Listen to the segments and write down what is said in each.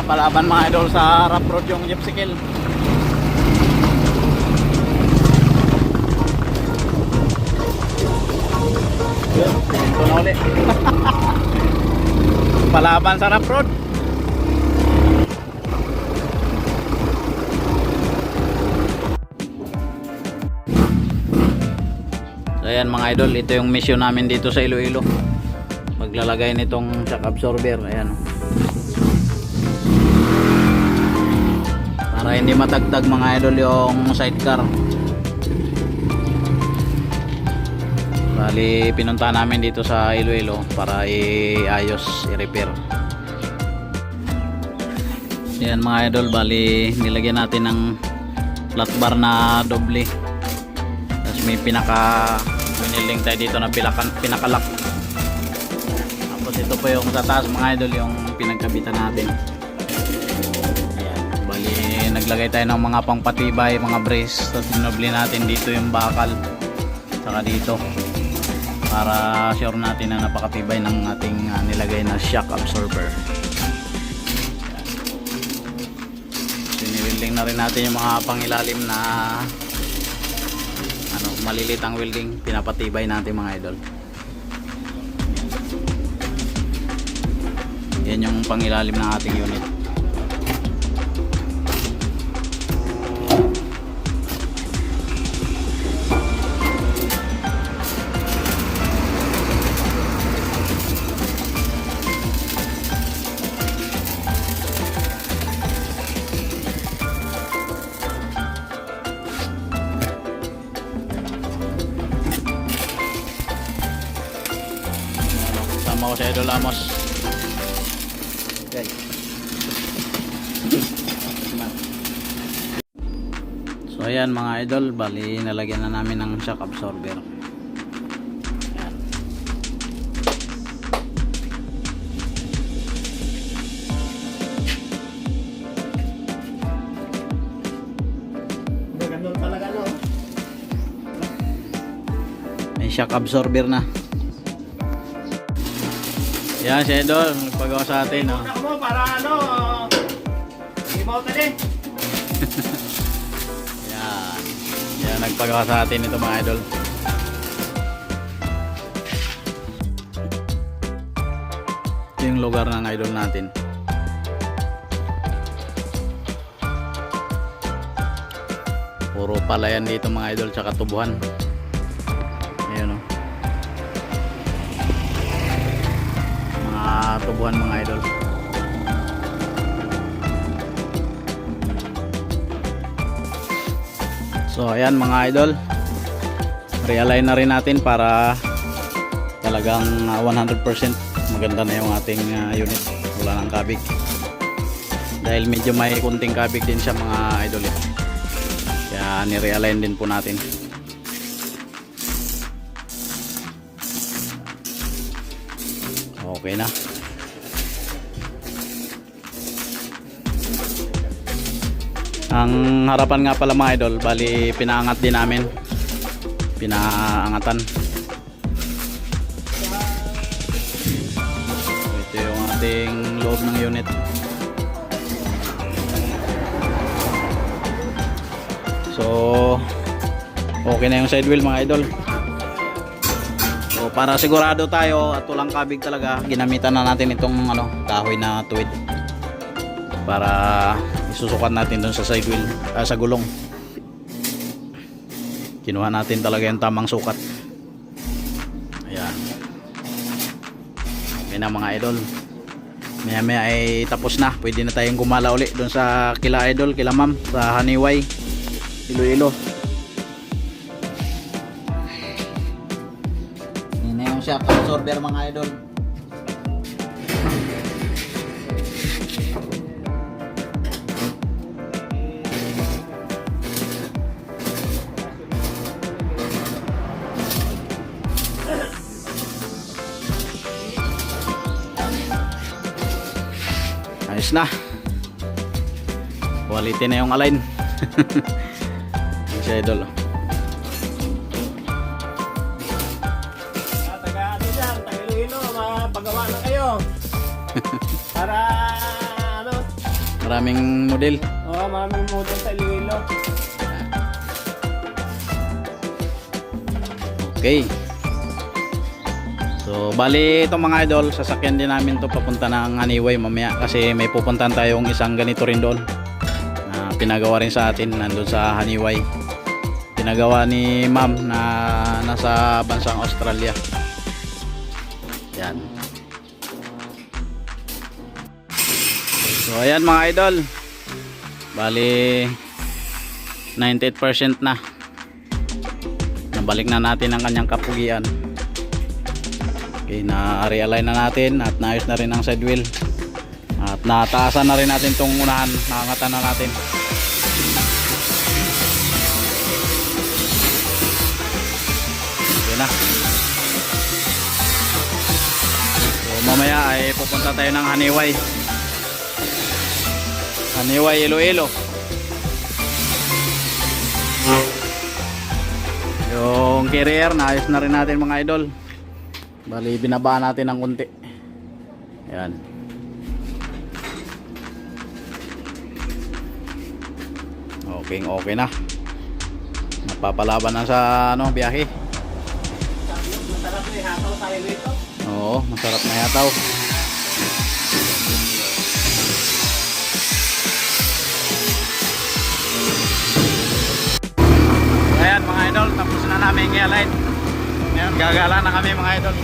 Palaban mga idol sa rough road yung gypsicle. Ito na ulit. Palaban sa rough road. So ayan mga idol, ito yung mission namin dito sa Iloilo. Maglalagay nitong shock absorber. Ayan, para hindi matagtag mga idol yung sidecar. Bali pinunta namin dito sa Iloilo para iayos, i-repair. Yan mga idol, bali nilagyan natin ng flat bar na doble. Tapos may winiling tayo dito na pinakalak. Tapos ito po yung sa taas mga idol, yung pinagkabitan natin. Ayan, bali naglagay tayo ng mga pangpatibay, mga brace. Tapos dinoble natin dito yung bakal saka dito, para sure natin na napakatibay ng ating nilagay na shock absorber. Siniwelding na rin natin yung mga pangilalim na malilit ang welding, pinapatibay natin mga idol. Yan yung pangilalim ng ating unit. Sama ko sa Idol Amos. Okay. So ayan mga idol, bali nalagyan na namin ng shock absorber. Ayan. Ganun talaga, no? May shock absorber na. Yan si Idol, nagpagawa sa atin, no? Ako mo para ano, hindi mo tali. Yan. Yan, nagpagawa sa atin ito mga idol. Ito yung lugar ng idol natin. Puro palayan dito mga idol, tsaka tubuhan. Ayan, no? Tubuhan mga idol. So ayan mga idol, realign na rin natin para talagang 100% maganda na yung ating unit. Wala nang kabig, dahil medyo may kunting kabig din siya mga idol, kaya ni-realign din po natin. Okay na. Ang harapan nga pala mga idol, bali pinaangat din namin. Pinaangatan. Ito yung ating loob ng unit. So okay na yung side wheel mga idol. So para sigurado tayo at walang kabig talaga, ginamitan na natin itong kahoy na tuwid para isusukat natin dun sa side wheel, sa gulong. Kinuha natin talaga yung tamang sukat. Ayan. Okay na mga idol. Maya maya ay tapos na. Pwede na tayong gumala uli dun sa kila idol, kila ma'am, sa Haniway Iloilo. Yan na yung shock absorber mga idol. Ayos na. Quality na yung align. Yung si idol. Taga ano dyan, taga Iloilo, mapagawa na kayo. Para ano, Maraming model. Oo, maraming model sa Iloilo. Okay. So, bali itong mga idol, sasakyan din namin to papunta ng Haniway mamaya kasi may pupuntahan tayong isang ganito rin doon. Pinagawa rin sa atin nandun sa Haniway. Pinagawa ni ma'am na nasa bansang Australia. Yan. So, ayan mga idol. Bali 98% na. Nabalik na natin ang kanyang kapugian. Okay, na-realign na natin at naayos na rin ang side wheel. At nataasan na rin natin itong unahan. Nakangatan na natin. Okay na. So mamaya ay pupunta tayo ng Haniway. Haniway Iloilo. Yung carrier naayos na rin natin mga idol. Bali binaba natin ng konti. Ayan. Okay, okay na. Napapalaban na sa ano, biyahe. Masarap na ihataw sa Iloilo. Oo, masarap na yataw. Ayan mga idol, tapos na namin i-align. Ngayon gagala na kami mga idol.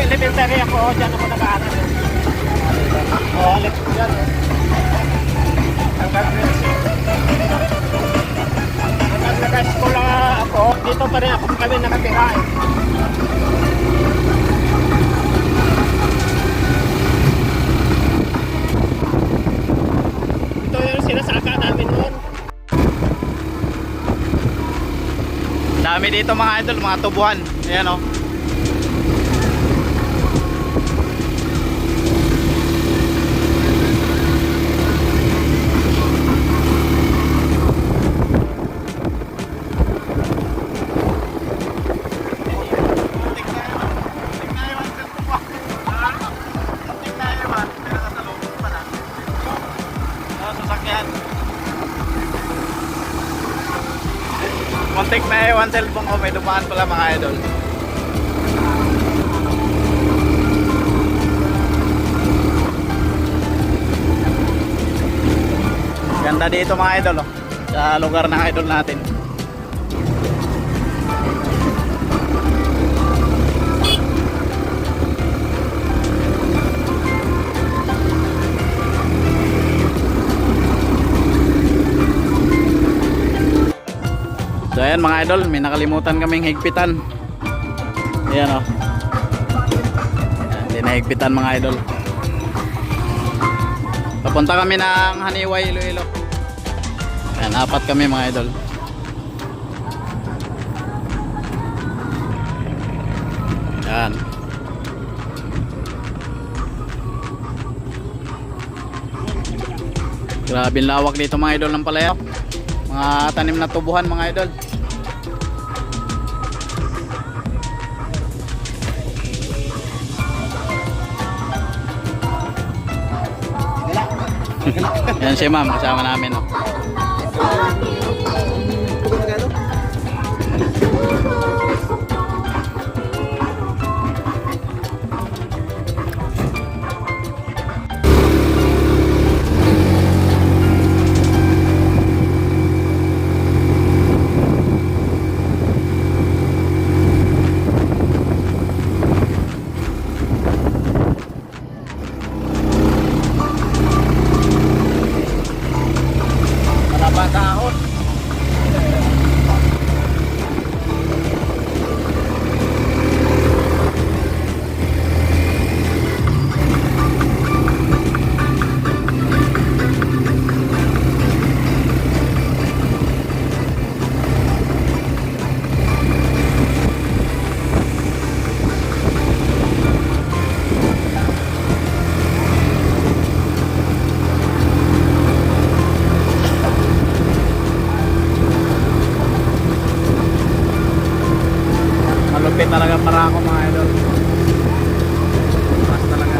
Elementary ako, dyan ako nag-aaral. Oo, let's go dyan. Hanggang nag-school ako, dito pa rin ako kami nakatira eh. Ito yung sinasaka namin noon. Dami dito mga idol, mga tubuhan. Ayan o. Muntik na ewan cellphone ko, may dumaan pala mga idol. Ganda dito mga idol oh, sa lugar ng idol natin. So ayan mga idol, may nakalimutan kaming higpitan. Ayan o. Hindi na higpitan mga idol. Papunta kami ng Haniway Iloilo. Ayan, 4 kami mga idol. Ayan. Grabe lawak dito mga idol ng palaya. Mga tanim na tubuhan mga idol. Yan si ma'am, kasama namin. Oh. Malabataon. Malupit talaga para ako mga idol. Mas talaga.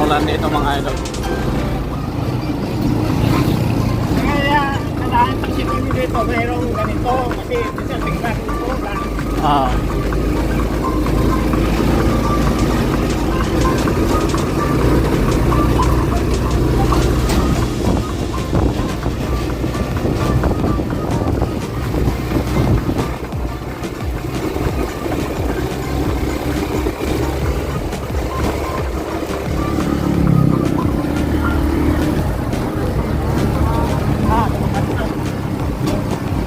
Ulan dito mga idol. Kaya, kailangan isipin nyo dito, mayroong ganito. Kasi, minsan, biglang ito. Ah.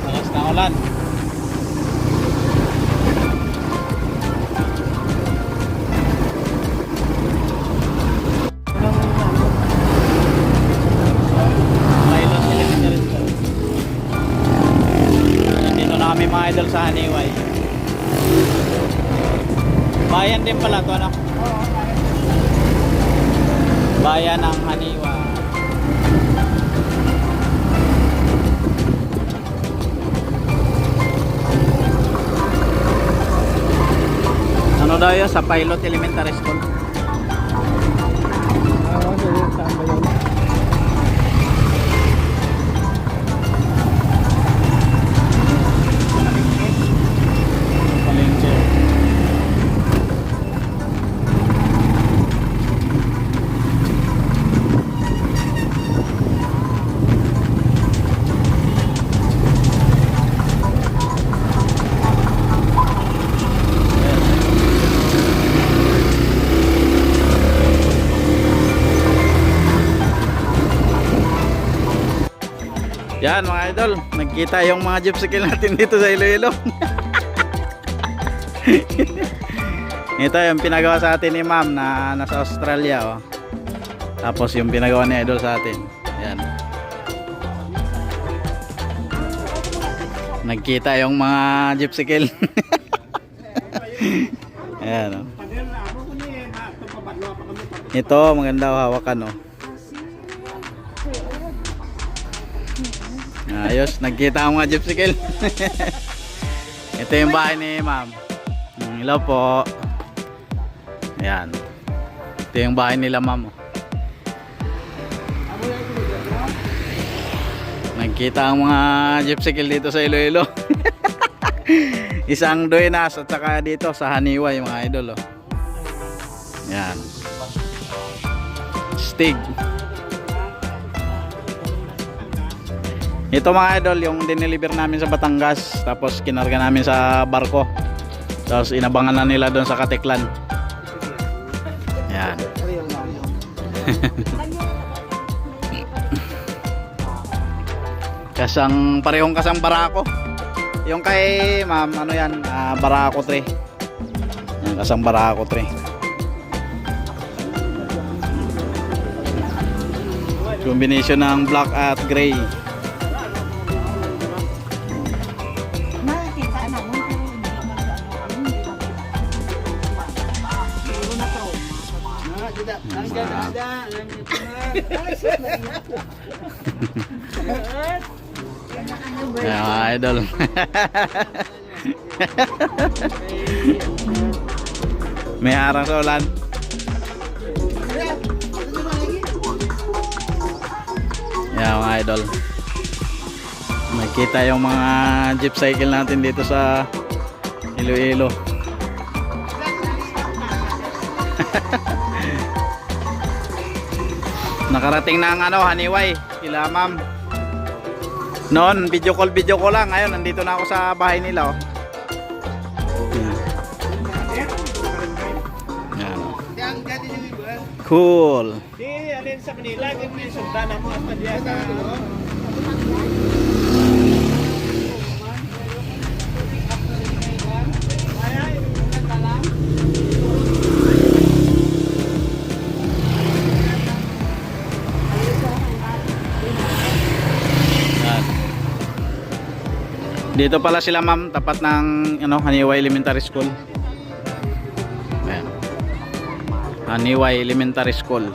Lakas na ulan. Pilot Elementary School. Nandito na kami mga idol sa Haniway. Bayan din pala to, ano? Bayan ng Haniwa. Ano daw yun? Sa Pilot Elementary School. Saan ba yun? Palengke. Yan mga idol, nagkita yung mga gypsicle natin dito sa Iloilo. Ito yung pinagawa sa atin ni ma'am na nasa Australia, oh. Tapos yung pinagawa ni idol sa atin. Yan. Nagkita yung mga gypsicle. Ayan, oh. Ito maganda, oh, hawakan, oh. Ayos, nagkita ang mga gypsicle. Ito yung bahay ni ma'am. Hello po. Ayan. Ito yung bahay nila ma'am. Nagkita ang mga gypsicle dito sa Iloilo. Isang Duenas at saka dito sa Haniway mga idol oh. Yan. Stig. Ito mga idol yung dineliver namin sa Batangas, tapos kinarga namin sa barko. Tapos inabangan na nila doon sa Katiklan. Yan. Parehong kasang Barako. Yung kay ma'am, ano yan, Barako 3. Yan, kasang Barako 3. Combination ng black at gray. Ya, mga idol. May harang sa ulan. Ya, mga idol. Nakita yung mga jeep cycle natin dito sa Iloilo. Nakarating na ang ano, Haniway, kila ma'am. Noon, video call lang. Ngayon, nandito na ako sa bahay nila. Oh. Yan, oh. Cool. Di, alin sa Manila, yung sundan ako hasta diya sa... Dito pala sila ma'am, tapat ng ano, Haniway Elementary School. Ayan. Haniway Elementary School.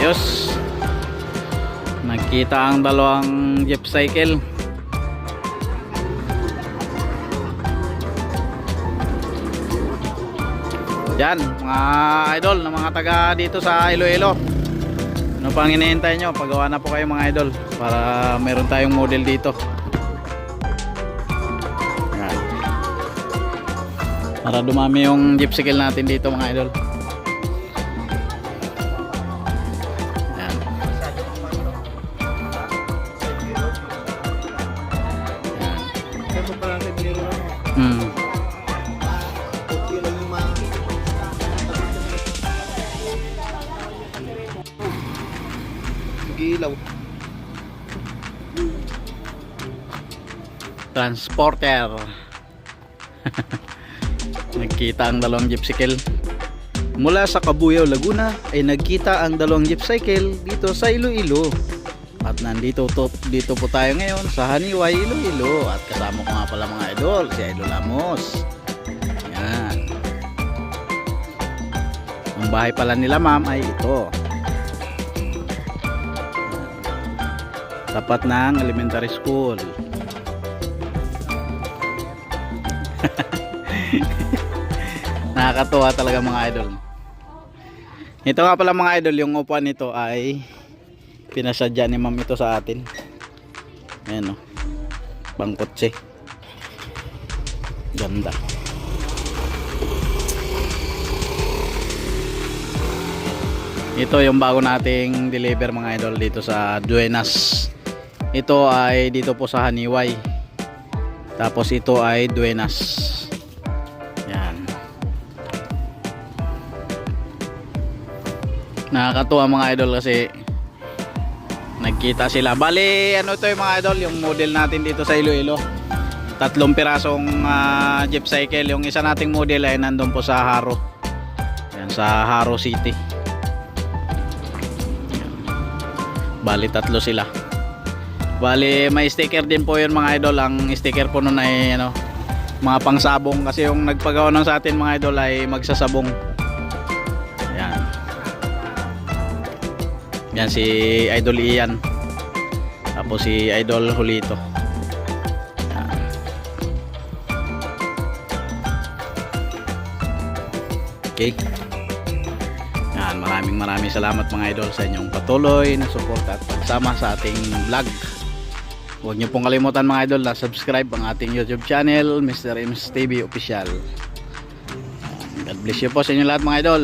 Ayos. Nakita ang dalawang jeep cycle. Yan, mga idol na mga taga dito sa Iloilo. Ano pang hinihintay nyo? Pagawa na po kayo mga idol para meron tayong model dito. Yan. Para dumami yung jeep cycle natin dito mga idol. Yan. Yan. Ilaw. Transporter. Nagkita ang dalawang jeep cycle. Mula sa Cabuyao, Laguna ay nagkita ang dalawang jeep cycle dito sa Iloilo. At nandito dito po tayo ngayon sa Haniway, Iloilo. At kasama ko nga pala mga idol, si Idol Amos. Yan. Ang bahay pala nila ma'am ay ito. Tapat ng elementary school. Nakakatuwa talaga mga idol. Ito nga pala mga idol, yung upuan nito ay pinasadya ni ma'am ito sa atin. Ayan o, pangkotse. Ganda. Ito yung bago nating deliver mga idol dito sa Duenas. Ito ay dito po sa Haniway. Tapos ito ay Duenas. Yan. Nakakatuwa mga idol kasi nagkita sila. Bali ano ito yung mga idol, yung model natin dito sa Iloilo. 3 pirasong jeep cycle. Yung isa nating model ay nandun po sa Haro. Yan, sa Haro City. Bali 3 sila. Bali may sticker din po yun mga idol. Ang sticker po nun ay ano, mga pangsabong, kasi yung nagpagawa ng sa atin mga idol ay magsasabong. Yan. Yan si Idol Ian. Tapos si Idol Julito. Yan. Okay. Yan. Yan, maraming salamat mga idol sa inyong patuloy na suporta at pagsama sa ating vlog. Huwag niyo pong kalimutan mga idol na subscribe ang ating YouTube channel, Mr. Ems TV Official. God bless you po sa inyo lahat mga idol.